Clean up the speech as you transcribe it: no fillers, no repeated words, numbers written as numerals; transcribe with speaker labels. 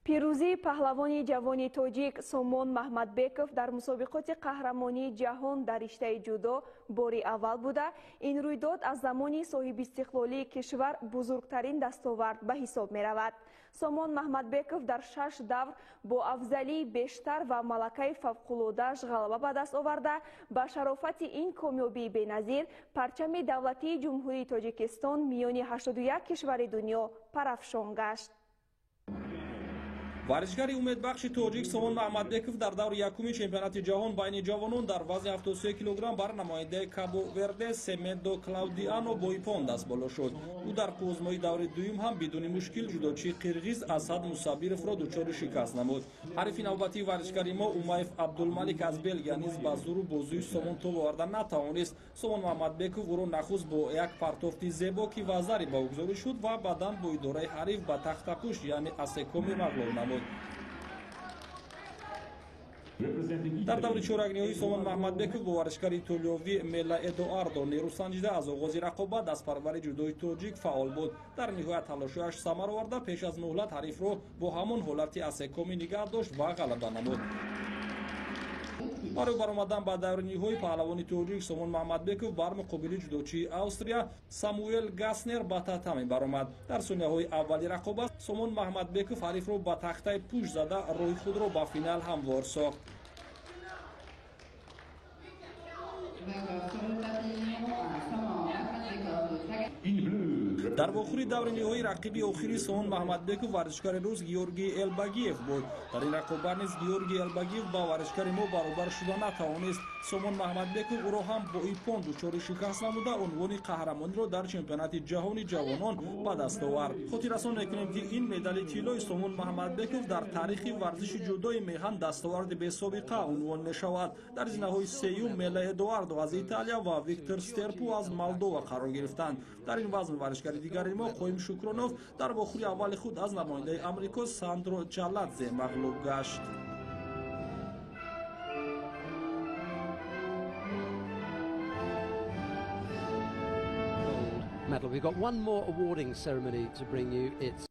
Speaker 1: пирӯзии паҳлавони ҷавони тоҷик Сомон Маҳмадбеков дар мусобиқоти қаҳрамонии ҷаҳон дар риштаи ҷудо бори аввал буда, ин рӯйдод аз замони соҳибистиқлолии кишвар бузургтарин дастовард ба ҳисоб меравад. Сомон Маҳмадбеков дар 6 давр бо афзалии бештар ва малакаи фавқулодааш ғалаба ба даст оварда, ба шарофати ин комёбии беназир парчами давлатии ҷумҳурии Тоҷикистон миёни 81 кишвари дунё парафшон гашт.
Speaker 2: варзишгари умедбахши тоҷик Сомон Маҳмадбеков дар даври якуми чемпионати ҷаҳон байни ҷавонон дар вазни 73 кг бар намояндаи Кабо Верде Семедо Клаудиано бо ипон дастболо шуд. ӯ дар озмои даври дуюм ҳам бидуни мушкил ҷудочии қирғиз Асад Мусабировро дучори шикаст намуд. ҳарифи навбатии варзишгари мо Умаев Абдулмалик аз Белгия низ ба зуру бозӯи Сомон тоб оварда натавонист. Сомон Маҳмадбеков ӯро нахуст бо як партофти зебо ки вазари ба ӯ гузорӣ шуд ва баъдан бо идораи ҳариф ба тахтапушт яъне асекоми мағлуб намуд. дар даври чоракниҳоӣ Сомон Маҳмадбеков бо варзишгари итолиёвӣ Мела Эдуардо нерӯсанҷида аз оғози рақобат дастпарвари ҷудои тоҷик фаъол буд. дар ниҳоят талошҳояш самар оварда пеш аз муҳлат ҳарифро бо ҳамон ҳолати асекоми нигоҳ дошт ва ғалаба намуд. барои баромадан ба даври ниҳоӣ паҳлавони тоҷик Сомон Маҳмадбеков бар муқобили ҷудочии Австрия Самуэл Гаснер ба татами баромад. дар сонияҳои аввали рақобат Сомон Маҳмадбеков ҳарифро ба тахтаи пушт зада роҳи худро ба финал ҳамвор сохт. дар вохӯри даври ниҳоӣ рақиби охири Сомон Маҳмадбеков варзишгари рус Георгий Элбагиев буд. дар ин рақобат низ Георгий Элбагиев ба варзишгари мо баробар шуда натавонист. Сомон Маҳмадбеков ӯро ҳам бо ипон дучори шикаст намуда унвони қаҳрамониро дар чемпионати ҷаҳони ҷавонон ба даст овард. хотиррасон мекунем ки ин медали тиллои Сомон Маҳмадбеков дар таърихи варзиши ҷудои меҳан дастоварди бесобиқа унвон мешавад. дар зинаҳои сеюм Мела Эдуардо аз Италия ва Виктор Стерпу аз Молдова қарор гирифтанд. дар ин вазн варзишгари дигари мо Қоим Шукронов дар вохӯри аввали худ аз намояндаи Амрико Сандро Ҷалладзе мағлуб гашт.
Speaker 3: Medal. We've got one more awarding ceremony to bring you. It's